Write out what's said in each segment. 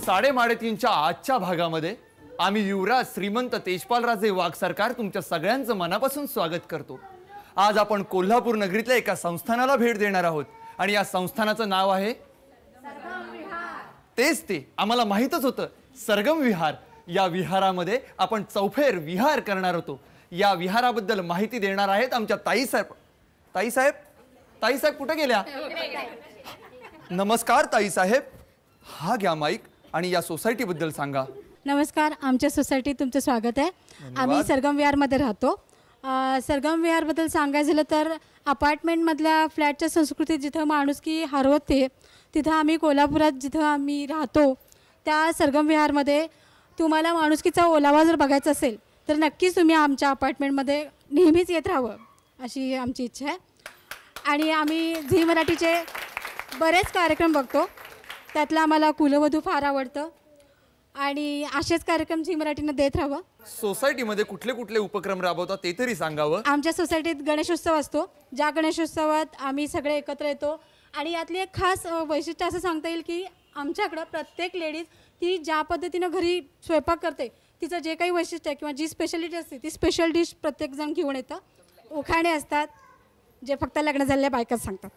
3:30च्या आजच्या भागामध्ये आम्ही युवराज श्रीमंत तेजपालराजे वाघ सरकार तुमच्या सगळ्यांचं मनापासून स्वागत करतो। आज आपण कोल्हापूर नगरीतल्या एका संस्थानाला भेट देणार आहोत आणि या संस्थानाचं नाव आहे सरगम विहार। तेच ते आम्हाला माहितच होतं, सरगम विहार। या विहारामध्ये आपण चौफेर विहार करणार होतो। या विहाराबद्दल माहिती देणार आहेत आमच्या ताईसाहेब। ताईसाहेब कुठे गेल्या? नमस्कार ताईसाहेब, हा घ्या माईक आणि या सोसायटी बद्दल सांगा। नमस्कार, आमच्या सोसायटीत तुमचं स्वागत आहे। आम्ही सरगम विहारमध्ये राहतो। सरगम विहारबद्दल सांगायचं झालं तर अपार्टमेंटमधल्या फ्लॅटच्या संस्कृतीत जिथं माणुसकी हरवते, तिथं आम्ही कोल्हापुरात जिथं आम्ही राहतो त्या सरगम विहारमध्ये तुम्हाला माणुसकीचा ओलावा जर बघायचा असेल तर नक्कीच तुम्ही आमच्या अपार्टमेंटमध्ये नेहमीच येत राहावं अशी आमची इच्छा आहे। आणि आम्ही झी मराठीचे बरेच कार्यक्रम बघतो, त्यातलं आम्हाला कुलवधू फार आवडतं आणि असेच कार्यक्रम झी मराठीनं देत राहावं। सोसायटीमध्ये कुठले कुठले उपक्रम राबवतात ते तरी सांगावं। आमच्या सोसायटीत गणेशोत्सव असतो, ज्या गणेशोत्सवात आम्ही सगळे एकत्र येतो आणि यातली एक खास वैशिष्ट्य असं सांगता येईल की आमच्याकडं प्रत्येक लेडीज ती ज्या पद्धतीनं घरी स्वयंपाक करते तिचं जे काही वैशिष्ट्य आहे किंवा जी स्पेशालिटी असते ती स्पेशल डिश प्रत्येकजण घेऊन येतं। उखाणे असतात जे फक्त लग्न झालेल्या बायकाच सांगतात।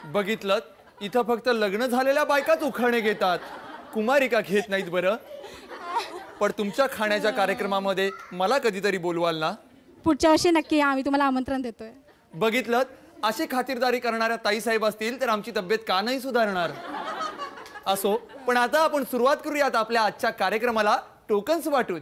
बघितलं, इथं फक्त लग्न झालेल्या बायकाच उखाणे घेतात, कुमारिका घेत नाहीत बरं। पण तुमच्या खाण्याच्या कार्यक्रमामध्ये मला कधीतरी बोलवाल ना? पुढच्या वर्षी नक्की आम्ही तुम्हाला आमंत्रण देतोय। बघितलं, अशी खातिरदारी करणाऱ्या ताईसाहेब असतील तर आमची तब्येत का नाही सुधारणार। असो, पण आता आपण सुरुवात करूयात आपल्या आजच्या कार्यक्रमाला टोकन्स वाटून।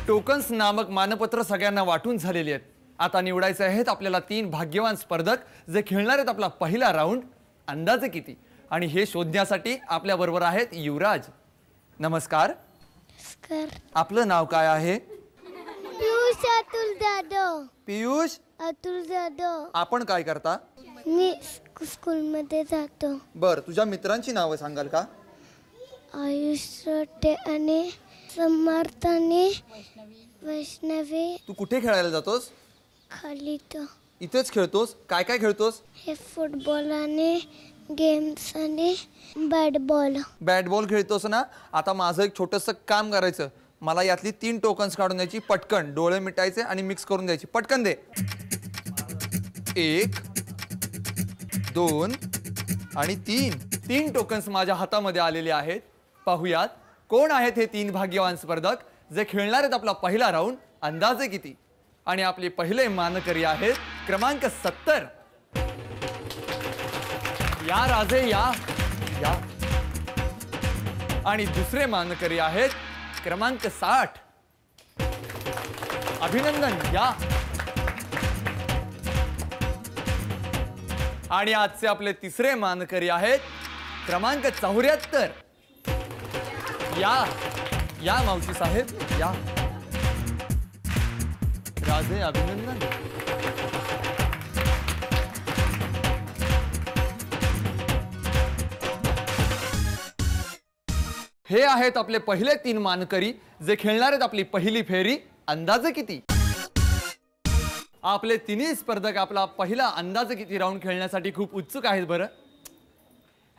टोकन्स नामक मानपत्र सगळ्यांना वाटून झालेली आहेत। आता निवडायचे आहेत आपल्याला 3 भाग्यवान स्पर्धक जे खेळणार आहेत आपला पहिला राऊंड अंदाजे किती, आणि हे शोधण्यासाठी आपल्या बरोबर आहेत युवराज। नमस्कार। आपलं नाव काय आहे? पियुष अतुल जाधव। पियुष अतुल जाधव। आपण काय करता? मी स्कूलमध्ये जातो। बर, तुझ्या मित्रांची नावं सांगाल का? आयुष रोटे आणि समर्थ आणि वैष्णवी। तू कुठे खेळायला जातोस? खाली तो इथेच खेळतोस? काय काय खेळतोस? हे फुटबॉल आणि गेम्स आणि बॅट बॉल। बॅट बॉल खेळतोस ना? आता माझं एक छोटंसं काम करायचं, मला यातली 3 टोकन्स काढून द्यायची, पटकन डोळे मिटायचे आणि मिक्स करून द्यायची, पटकन दे। 1 2 आणि 3 टोकन्स माझ्या हातामध्ये आलेले आहेत। पाहूयात कोण आहेत हे 3 भाग्यवान स्पर्धक जे खेळणार आहेत आपला पहिला राऊंड अंदाजे किती। आणि आपले पहिले मानकरी आहेत क्रमांक 70। या राजे या या। आणि दुसरे मानकरी आहेत क्रमांक 60। अभिनंदन, या। आणि आजचे आपले तिसरे मानकरी आहेत क्रमांक 74। या या मावशी साहेब, या। राजे, अभिनंदन। हे आहेत आपले पहिले 3 मानकरी जे खेळणार आहेत आपली पहिली फेरी अंदाजे किती। आपले 3 स्पर्धक आपला पहिला अंदाजे किती राऊंड खेळण्यासाठी खूप उत्सुक आहेत। बरं,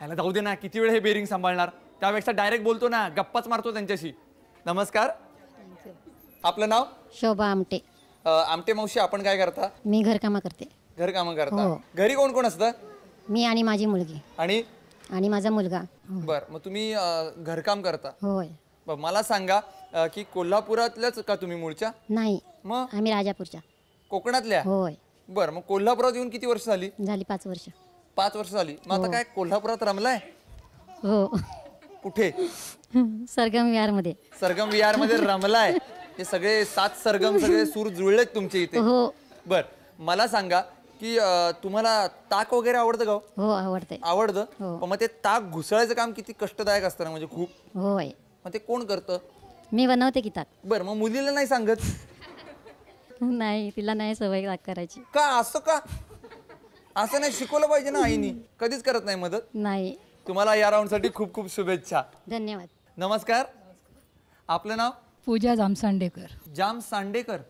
ह्याला जाऊ दे ना, किती वेळ हे बेरिंग सांभाळणार, त्यापेक्षा डायरेक्ट बोलतो ना, गप्पाच मारतो त्यांच्याशी। नमस्कार, आपलं नाव? शोभा आमटे। आमटे मावशी, आपण काय करता? मी घरकाम करते। घरकाम करता? हो। घरी कोण कोण असतं? मी आणि माझी मुलगी आणि माझा मुलगा। बर, मग तुम्ही घरकाम करता? होय। बर, मला सांगा की कोल्हापुरातल्याच का तुम्ही मूळच्या? नाही, मग आम्ही राजापूरच्या। कोकणातल्या? होय। बर, मग कोल्हापुरात येऊन किती वर्ष झाली? झाली 5 वर्ष। 5 वर्ष झाली। मग आता काय कोल्हापुरात रमलाय? हो। कुठे? सरगम विहार मध्ये। सरगम विहार मध्ये रमलाय? हे सगळे 7 सरगम सगळे सूर जुळलेत तुमच्या इथे? हो। बर, मला सांगा की तुम्हाला ताक वगैरे आवडतं का? हो, आवडते। आवडतं? हो। पण मग ते ताक घुसळायचं काम किती कष्टदायक असतं ना, म्हणजे खूप। होय। मग ते कोण करतं? मी बनवते की ताक। बर, मग मुलीला नाही सांगत? नाही, तिला नाही सवय ताक करायची। का? असं का? असं नाही शिकवलं पाहिजे ना आईनी? कधीच करत नाही मदत? नाही। तुम्हाला या राऊंडसाठी खूप खूप शुभेच्छा। धन्यवाद। नमस्कार, आपलं नाव? पूजा जामसांडेकर। जाम सांडेकर।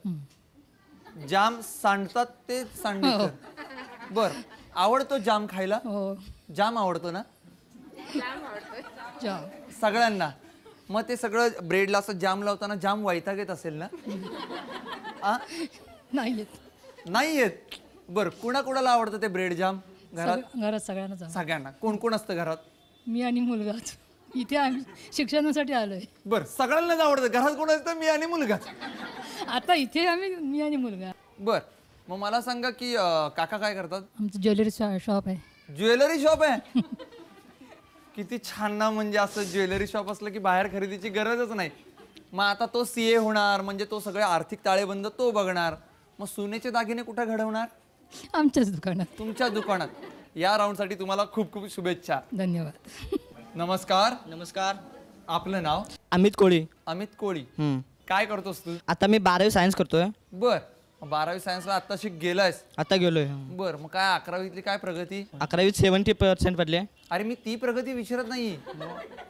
जाम सांडतात ते सांडेकर. बर, आवडतो जाम खायला? हो जाम आवडतो ना जाम सगळ्यांना? मग ते सगळं ब्रेडला असं जाम लावताना जाम वैताग येत असेल ना? आ? नाही येत नाही येत. बर, कुणाकुणाला आवडतं ते ब्रेड जाम घरात? घरात सगळ्यांना जाम. सगळ्यांना. कोण कोण असतं घरात? मी आणि मुलगाच. इथे आम्ही शिक्षणासाठी आलोय. बर, सगळ्यांनाच आवडतं. घरात कोण असतं? मी आणि मुलगा. आता इथे आम्ही मी आणि मुलगा. बर, मग मला सांगा की काका काय करतात? आमचं ज्वेलरी शॉप आहे. ज्वेलरी शॉप आहे? किती छान ना. म्हणजे असं ज्वेलरी शॉप असलं की बाहेर खरेदीची गरजच नाही. मग आता तो सीए होणार, म्हणजे तो सगळे आर्थिक ताळेबंद तो बघणार. मग सोन्याचे दागिने कुठे घडवणार? आमच्याच दुकानात. तुमच्या दुकानात. या राऊंडसाठी तुम्हाला खूप खूप शुभेच्छा. धन्यवाद. नमस्कार. नमस्कार. आपलं नाव? अमित कोळी. अमित कोळी. काय करतोस तू? आता मी 12वी सायन्स करतोय. बर, 12वी सायन्सला आत्ताशी गेलायस? आता गेलोय. बर, मग काय 11वीतली काय प्रगती? 11वीत 70% पडले. अरे मी ती प्रगती विचारत नाही,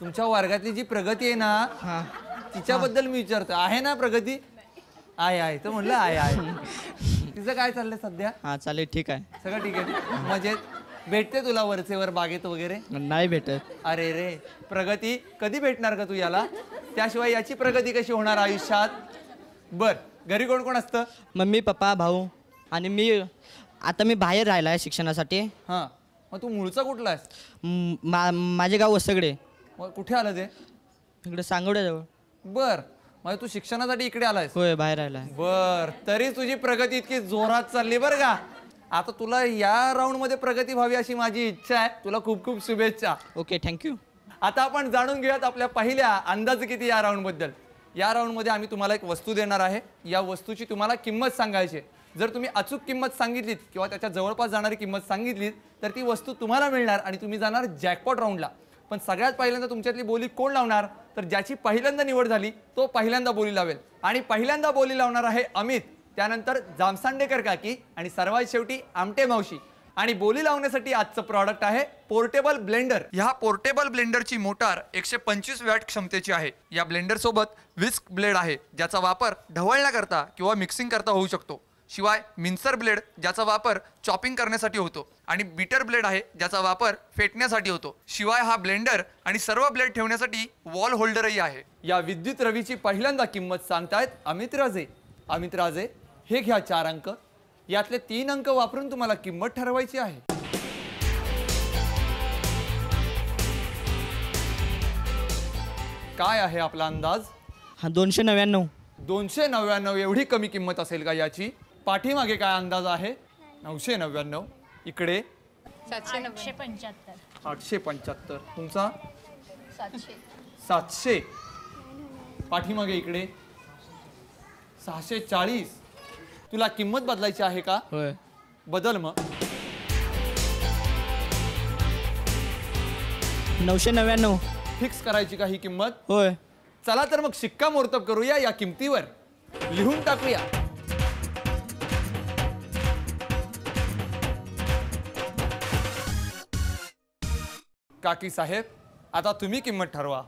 तुमच्या वर्गातली जी प्रगती आहे ना तिच्याबद्दल मी विचारतो. आहे ना प्रगती? आहे तर म्हणलं आहे. तिचं काय चाललंय सध्या? हा चालेल, ठीक आहे. सगळं ठीक आहे? मजेत? भेटते तुला वरचेवर बागेत वगैरे? नाही भेटत. अरे रे, प्रगती कधी भेटणार का तू याला? त्याशिवाय याची प्रगती कशी होणार आयुष्यात? बर, घरी कोण कोण असतं? मम्मी पप्पा भाऊ आणि मी. आता मी बाहेर राहिला आहे शिक्षणासाठी. हा, मग तू मूळचा कुठला आहेस? माझे गाव वसगडे. मग कुठे आलं ते? इकडे सांगोड्याजवळ. बर, म्हणजे तू शिक्षणासाठी इकडे आलायस? होय, बाहेर राहिला आहे. बर, तरी तुझी प्रगती इतकी जोरात चालली बरं का. आता तुला या राऊंड मध्ये प्रगती व्हावी अशी माझी इच्छा आहे. तुला खूप खूप शुभेच्छा. Okay, thank you. आता आपण जाणून घेऊयात आपल्या पहिल्या अंदाज किती या राऊंड बद्दल. या राऊंड मध्ये आम्ही तुम्हाला एक वस्तू देणार आहे. या वस्तूची तुम्हाला किंमत सांगायची. जर तुम्ही अचूक किंमत सांगितलीत किंवा त्याच्या जवळपास जाणारी किंमत सांगितलीत तर ती वस्तू तुम्हाला मिळणार आणि तुम्ही जाणार जॅकपॉट राऊंडला. पण सगळ्यात पहिल्यांदा तुमच्यातली बोली कोण लावणार? तर ज्याची पहिल्यांदा निवड झाली तो पहिल्यांदा बोली लावेल. आणि पहिल्यांदा बोली लावणार आहे अमित, त्यानंतर जामसांडेकर काकी आणि सर्वात शेवटी आमटे मावशी. आणि बोली लावण्यासाठी आजचं प्रॉडक्ट आहे पोर्टेबल ब्लेंडर. ह्या पोर्टेबल ब्लेंडरची मोटार 125 वॅट क्षमतेची आहे. या ब्लेंडर सोबत विस्क ब्लेड आहे ज्याचा वापर ढवळण्याकरता किंवा मिक्सिंग करता होऊ शकतो. शिवाय मिन्सर ब्लेड ज्याचा वापर चॉपिंग करण्यासाठी होतो आणि बीटर ब्लेड आहे ज्याचा वापर फेटण्यासाठी होतो. शिवाय हा ब्लेंडर आणि सर्व ब्लेड ठेवण्यासाठी वॉल होल्डरही आहे. या विद्युत रवीची पहिल्यांदा किंमत सांगतायत अमित राजे. अमित राजे, हे घ्या 4 अंक. यातले 3 अंक वापरून तुम्हाला किंमत ठरवायची आहे. काय आहे आपला अंदाज? हा 299. 299. एवढी कमी किंमत असेल का याची? पाठीमागे काय अंदाज आहे? 999. इकडे 875. तुमचा 700. पाठीमागे इकडे 640. तुला किंमत बदलायची आहे का? होय. बदल मग. 999. फिक्स करायची का ही किंमत? होय. चला तर मग शिक्कामोर्तब करूया या किमतीवर. लिहून टाकूया. काकी साहेब, आता तुम्ही किंमत ठरवा.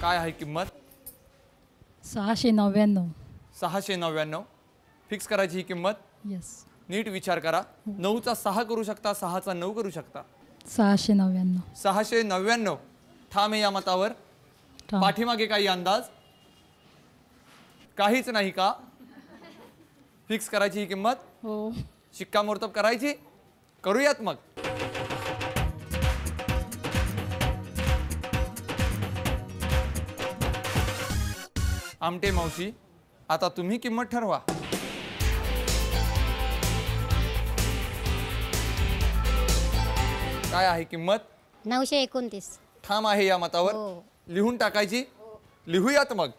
काय आहे किंमत? 699. 699. फिक्स करायची ही किंमत. येस. नीट विचार करा. 9चा 6 करू शकता, 6चा 9 करू शकता. 699. 699. ठाम आहे या मतावर? ठाम. पाठीमागे काही अंदाज? काहीच नाही का? फिक्स करायची ही किंमत. हो. शिक्कामोर्तब करायची. करूयात मग. आमटे मावशी, आता तुम्ही किंमत ठरवा. काय आहे किंमत? 929. ठाम आहे या मतावर? हो. लिहून टाकायची. लिहूयात मग.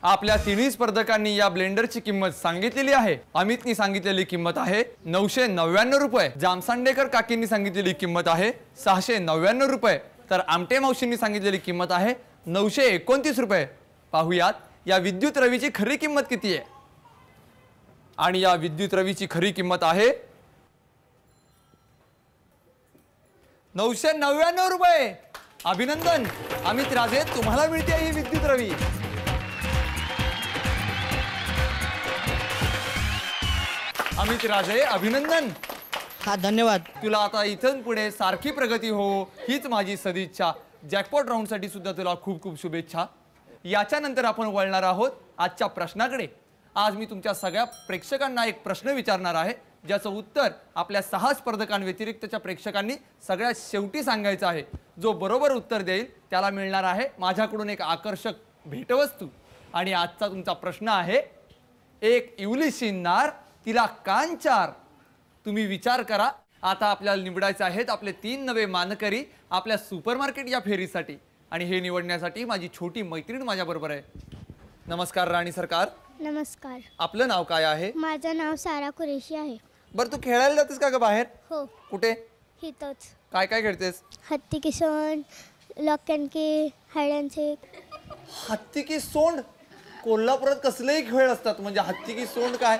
आपल्या तिन्ही स्पर्धकांनी या ब्लेंडरची किंमत सांगितलेली आहे. अमितनी सांगितलेली किंमत आहे 999 रुपये. जामसांडेकर काकींनी सांगितलेली किंमत आहे 699 रुपये. तर आमटे मावशींनी सांगितलेली किंमत आहे 929 रुपये. पाहूयात या विद्युत रवीची खरी किंमत किती आहे. आणि या विद्युत रवीची खरी किंमत आहे 999 रुपये. अभिनंदन अमित राजे, तुम्हाला मिळते ही विद्युत रवी. अमित राजे अभिनंदन. हा धन्यवाद. तुला आता इथून पुढे सारखी प्रगती हो हीच माझी सदिच्छा. जॅकपॉट राऊंडसाठी सुद्धा तुला खूप खूप शुभेच्छा. याच्यानंतर आपण वळणार आहोत आजच्या प्रश्नाकडे. आज मी तुमच्या सगळ्या प्रेक्षकांना एक प्रश्न विचारणार आहे, ज्याचं उत्तर आपल्या 6 स्पर्धकांव्यतिरिक्तच्या प्रेक्षकांनी सगळ्यात शेवटी सांगायचं आहे. जो बरोबर उत्तर देईल त्याला मिळणार आहे माझ्याकडून एक आकर्षक भेटवस्तू. आणि आजचा तुमचा प्रश्न आहे, एक इवली शिनणार तिला कान 4. तुम्ही विचार करा. आता आपल्याला निवडायचे आहेत आपले 3 नवे मानकरी आपल्या सुपरमार्केट या फेरीसाठी. आणि हे निवडण्यासाठी माझी छोटी मैत्रीण माझ्याबरोबर आहे. नमस्कार राणी सरकार. नमस्कार. आपलं नाव काय आहे? माझं नाव सारा कुरेशी आहे. बरं, तू खेळायला जातेस का ग बाहेर? हो. कुठे? हितच. काय काय खेळतेस? हत्ती की सोंड, लॉक अँड की, हाईड अँड सीक. हत्ती की सोंड? कोल्हापुरात कसलेही खेळ असतात, म्हणजे हत्ती की सोंड काय?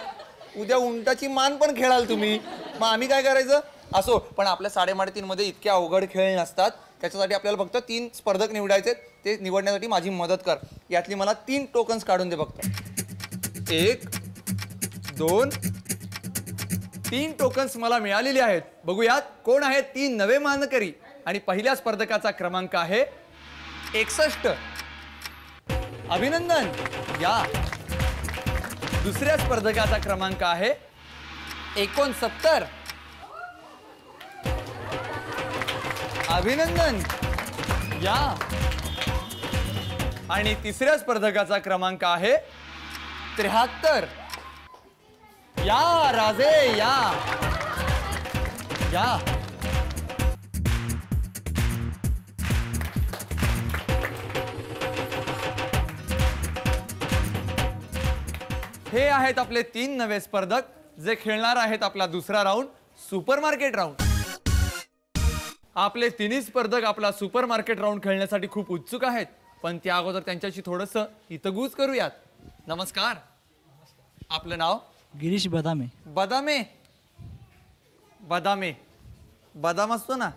उद्या उंटाची मान पण खेळाल तुम्ही. मग आम्ही काय करायचं? असो, पण आपल्या 3:30 मध्ये इतके अवघड खेळ नसतात. त्याच्यासाठी आपल्याला फक्त 3 स्पर्धक निवडायचे. ते निवडण्यासाठी माझी मदत कर. यातली मला 3 टोकन्स काढून दे फक्त. 1 2 3 टोकन्स मला मिळालेले आहेत. बघूयात कोण आहेत 3 नवे मानकरी. आणि पहिल्या स्पर्धकाचा क्रमांक आहे 61. अभिनंदन. या. दुसऱ्या स्पर्धकाचा क्रमांक आहे 69. अभिनंदन. या. आणि तिसऱ्या स्पर्धकाचा क्रमांक आहे 73. या राजे या. या. हे आहेत आपले 3 नवे स्पर्धक जे खेळणार आहेत आपला दुसरा राऊंड, सुपरमार्केट राऊंड. आपले 3 स्पर्धक आपला सुपरमार्केट राऊंड खेळण्यासाठी खूप उत्सुक आहेत. पण त्या अगोदर त्यांच्याशी थोडंसं हितगुज करूयात. नमस्कार. आपलं नाव? गिरीश बदामे. बदामे. बदामे बदाम असतो ना,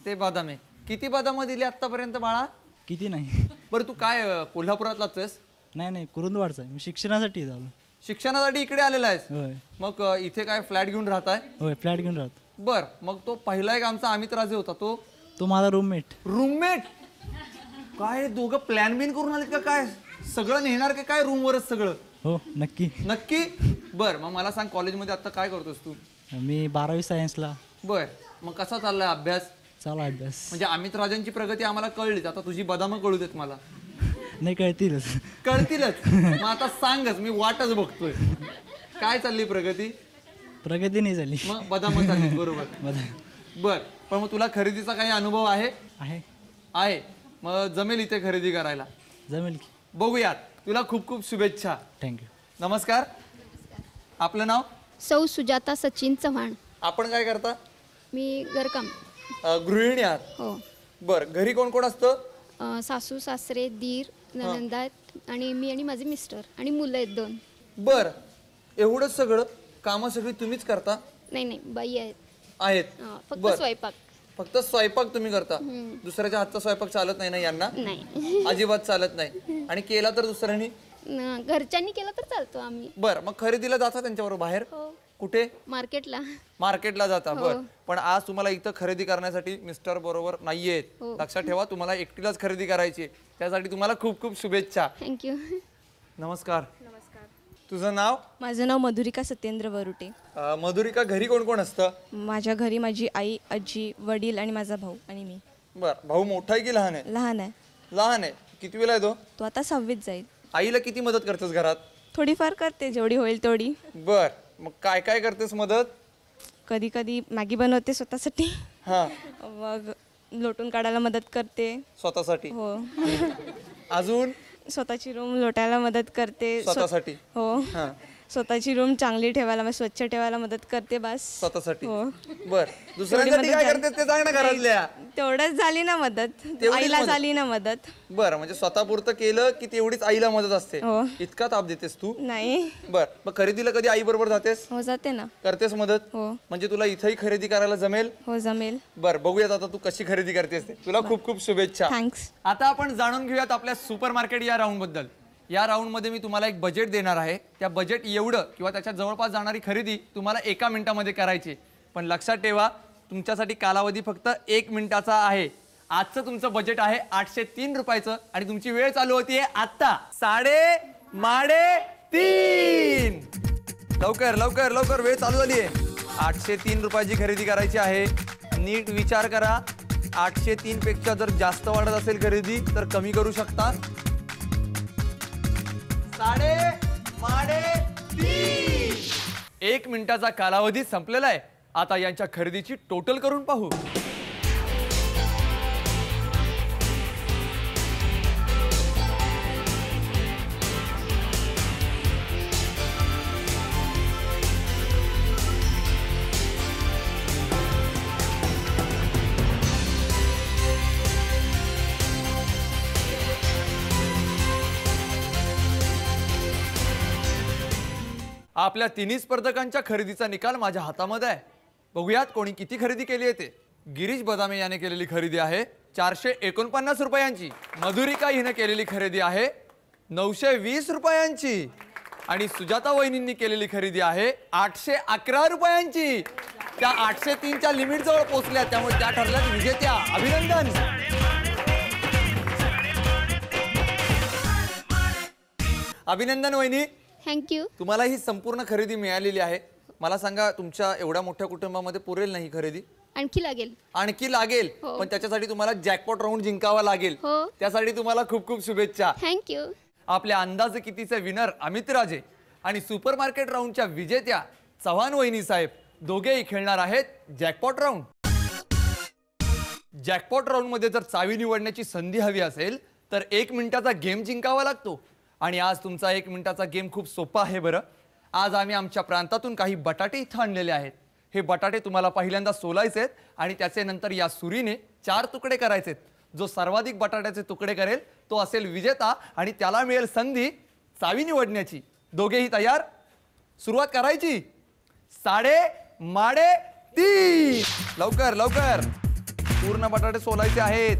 ते बदामे. किती बदाम दिली आतापर्यंत बाळा? किती नाही. बरं, तू काय कोल्हापुरातलाच आहेस? नाही कुरुंदवाडचा आहे. मी शिक्षणासाठी झालो. शिक्षणासाठी इकडे आलेला आहेस? होय मग इथे काय फ्लॅट घेऊन राहताय? होय, फ्लॅट घेऊन राहतो. बर, मग तो पहिला एक आमचा अमित राजे होता, तो माझा रूममेट. रूममेट? काय दोघं प्लॅन बिन करून आलेत का काय? सगळं नेणार का काय रूमवरच सगळं? हो नक्की. नक्की. बर, मग मला सांग, कॉलेजमध्ये आता काय करतोस तू? मी 12वी सायन्सला. बर, मग कसा चाललाय अभ्यास? चाला अभ्यास. म्हणजे अमित राजांची प्रगती आम्हाला कळलीच, आता तुझी बदामं कळू देत मला. नाही कळतीलच. कळतीलच. मग आता सांगच, मी वाटच बघतोय. काय चालली प्रगती? प्रगती नाही झाली. मग बदाम चालली. बरोबर. बर, पण मग तुला खरेदीचा काही अनुभव आहे? आहे. मग जमेल इथे खरेदी करायला? जमेल की. बघूयात. तुला खूप खूप शुभेच्छा. थँक्यू. नमस्कार. आपलं नाव? सौ सुजाता सचिन चव्हाण. आपण काय करता? मी घरकाम. गृहिणी आहात? हो. बर, घरी कोण कोण असतं? सासू सासरे दीर ननंदा आहेत आणि मी आणि माझे मिस्टर आणि मुलं आहेत 2. बर, एवढंच सगळं कामं सगळी तुम्हीच करता? नाही बाई आहेत. फक्त बर. स्वयंपाक. फक्त स्वयंपाक तुम्ही करता? दुसऱ्याच्या हातचा स्वयंपाक चालत नाही ना यांना? नाही. अजिबात चालत नाही. आणि केला तर दुसऱ्यांनी? घरच्यांनी केलं तर चालतो आम्ही. बर, मग खरेदीला जाता त्यांच्याबरोबर बाहेर? हो. कुठे? मार्केटला. मार्केटला जाता. बर, पण आज तुम्हाला इथं खरेदी करण्यासाठी मिस्टर बरोबर नाहीयेत. लक्षात ठेवा, तुम्हाला एकटीलाच खरेदी करायची. त्यासाठी तुम्हाला खूप खूप शुभेच्छा. थँक्यू. नमस्कार. तुझं नाव? माझं नाव मधुरिका सत्येंद्र वरुटे. मधुरिका, घरी कोण कोण असतं? माझ्या घरी माझी आई, आजी, वडील आणि माझा भाऊ आणि मी. बर, भाऊ मोठा आहे की लहान आहे? लहान आहे. लहान आहे. कितवीला आहे तो? तो आता 6वीत जाईल. आईला किती मदत करतेस घरात? थोडीफार करते, जेवढी होईल तेवढी. बर, मग काय काय करतेस मदत? कधी कधी मॅगी बनवते स्वतःसाठी. हा. मग लोटून काढायला मदत करते. स्वतःसाठी? हो. अजून? स्वतःची रूम लोटायला मदत करते. स्वतःसाठी? हो. स्वतःची रूम चांगली ठेवायला म्हणजे स्वच्छ ठेवायला मदत करते बस. स्वतःसाठी हो. बर दुसऱ्यांसाठी काय करते ते सांग ना घरातल्या. तेवढंच झाली ना मदत, तेवढीच आईला मदत. झाली ना मदत. बरं म्हणजे स्वतःपुरतं केलं की तेवढीच आईला मदत असते. हो. इतका ताप देतेस तू. नाही. बर मग खरेदीला कधी आई बरोबर जातेस? हो जाते ना. करतेस मदत? हो. म्हणजे तुला इथंही खरेदी करायला जमेल? हो जमेल. बर बघूयात आता तू कशी खरेदी करतेस ते. तुला खूप खूप शुभेच्छा. थँक्स. आता आपण जाणून घेऊयात आपल्या सुपर मार्केट या राऊंड बद्दल. या राऊंड मध्ये मी तुम्हाला एक बजेट देणार आहे. त्या बजेट एवढं किंवा त्याच्या जवळपास जाणारी खरेदी तुम्हाला 1 मिनिटामध्ये करायची. पण लक्षात ठेवा तुमच्यासाठी कालावधी फक्त 1 मिनिटाचा आहे. आजचं तुमचं बजेट आहे 803 रुपयाचं आणि तुमची वेळ चालू होतीये आता 3:03. लवकर लवकर लवकर वेळ चालू झाली आहे. 803 रुपयाची खरेदी करायची आहे. नीट विचार करा. 803 पेक्षा जर जास्त वाढत असेल खरेदी तर कमी करू शकता. 3:03. 1 मिनिटाचा कालावधी संपलेला आहे. आता यांच्या खरेदीची टोटल करून पाहू. आपल्या तिन्ही स्पर्धकांच्या खरेदीचा निकाल माझ्या हातामध्ये आहे. बघूयात कोणी किती खरेदी केली आहे ते. गिरीश बदामे याने केलेली खरेदी आहे 449 रुपयांची. मधुरिका हिने केलेली खरेदी आहे 920 रुपयांची. आणि सुजाता वहिनींनी केलेली खरेदी आहे 811 रुपयांची. त्या 803च्या लिमिट जवळ पोहोचल्या त्यामुळे त्या ठरल्यात विजेत्या. अभिनंदन. अभिनंदन वहिनी. थँक्यू. तुम्हाला ही संपूर्ण खरेदी मिळालेली आहे. मला सांगा तुमच्या एवढ्या मोठ्या कुटुंबामध्ये पुरेल नाही खरेदी? आणखी लागेल. आणखी लागेल. हो. पण त्याच्यासाठी तुम्हाला जॅकपॉट राऊंड जिंकावा लागेल. हो. त्यासाठी तुम्हाला खूप खूप शुभेच्छा. थँक्यू. आपल्या अंदाजे कितीचे विनर अमित राजे आणि सुपर मार्केट राऊंडच्या विजेत्या चव्हाण वहिनी साहेब दोघेही खेळणार आहेत जॅकपॉट राऊंड. जॅकपॉट राऊंड मध्ये जर चावी निवडण्याची संधी हवी असेल तर 1 मिनिटाचा गेम जिंकावा लागतो. आणि आज तुमचा 1 मिनिटाचा गेम खूप सोपा आहे बरं. आज आम्ही आमच्या प्रांतातून काही बटाटे इथं आणलेले आहेत. हे बटाटे तुम्हाला पहिल्यांदा सोलायचे आहेत आणि त्याचे नंतर या सुरीने 4 तुकडे करायचे. जो सर्वाधिक बटाट्याचे तुकडे करेल तो असेल विजेता आणि त्याला मिळेल संधी चावी निवडण्याची. दोघेही तयार? सुरुवात करायची. 3:03. लवकर लवकर पूर्ण बटाटे सोलायचे आहेत.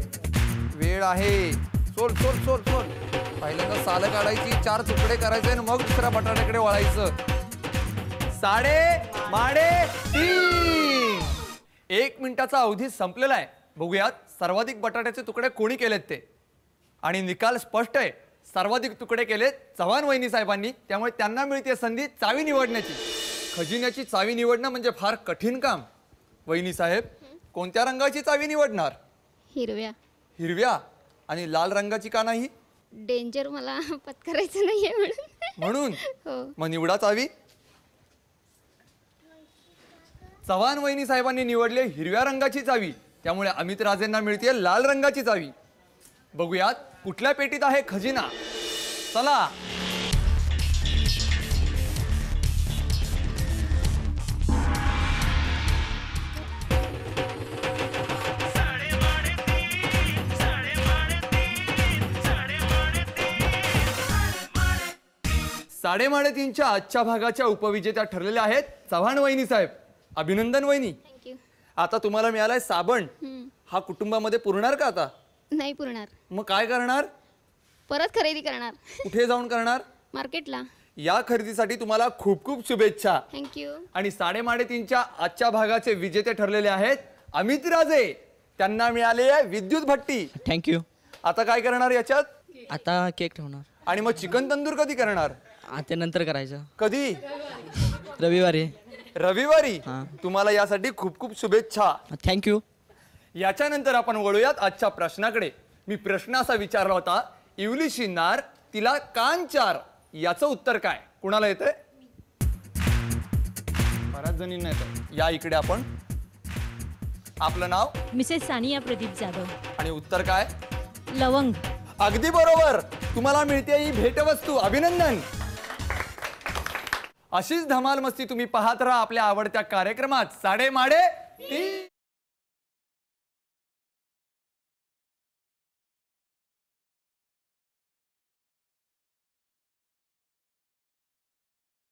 वेळ आहे. सोल सोल सोल सोल. पहिल्यांदा सालं काढायची 4 तुकडे करायचे आणि मग दुसऱ्या बटाट्याकडे वळायचं. 3:03. 1 मिनिटाचा अवधी संपलेला आहे. बघूयात सर्वाधिक बटाट्याचे तुकडे कोणी केलेत ते. आणि निकाल स्पष्ट आहे. सर्वाधिक तुकडे केलेत चव्हाण वहिनी साहेबांनी. त्यामुळे त्यांना मिळते संधी चावी निवडण्याची. खजिन्याची चावी निवडणं म्हणजे फार कठीण काम. वहिनी साहेब कोणत्या रंगाची चावी निवडणार? हिरव्या. हिरव्या. आणि लाल रंगाची का नाही? डेंजर मला पत्करायचं नाहीये म्हणून. म्हणून हो. मग निवडा चावी. चव्हाण वहिनी साहेबांनी निवडले हिरव्या रंगाची चावी. त्यामुळे अमित राजेंना मिळते लाल रंगाची चावी. बघूयात कुठल्या पेटीत आहे खजिना. चला. साडेमाडेतीनच्या आजच्या भागाच्या उपविजेत्या ठरलेल्या आहेत चव्हाण वहिनी साहेब. अभिनंदन वहिनी. थँक्यू. आता तुम्हाला मिळालाय साबण. हा कुटुंबामध्ये पुरणार का आता? नाही पुरणार. मग काय करणार? परत खरेदी करणार. कुठे जाऊन करणार? मार्केटला. या खरेदीसाठी तुम्हाला खूप खूप शुभेच्छा. थँक्यू. आणि 3:30च्या आजच्या भागाचे विजेते ठरलेले आहेत अमित राजे. त्यांना मिळाले आहे विद्युत भट्टी. थँक्यू. आता काय करणार याच्यात? आता केक ठेवणार. आणि मग चिकन तंदूर कधी करणार? आता नंतर करायचं. कधी? रविवारी. रविवारी. हां. तुम्हाला यासाठी खूप खूप शुभेच्छा. थँक्यू. याच्यानंतर आपण वळूयात आजच्या प्रश्नाकडे. मी प्रश्न असा विचारला होता, इवली शिन्नार तिला कान 4. याचं उत्तर काय? कुणाला येतंय? बऱ्याच जणींना येतं. या इकडे आपण. आपलं नाव? मिसेस सानिया प्रदीप जाधव. आणि उत्तर काय? लवंग. अगदी बरोबर. तुम्हाला मिळते ही भेटवस्तू. अभिनंदन. अशीच धमाल मस्ती तुम्ही पाहत राहा आपल्या आवडत्या कार्यक्रमात साडे माडे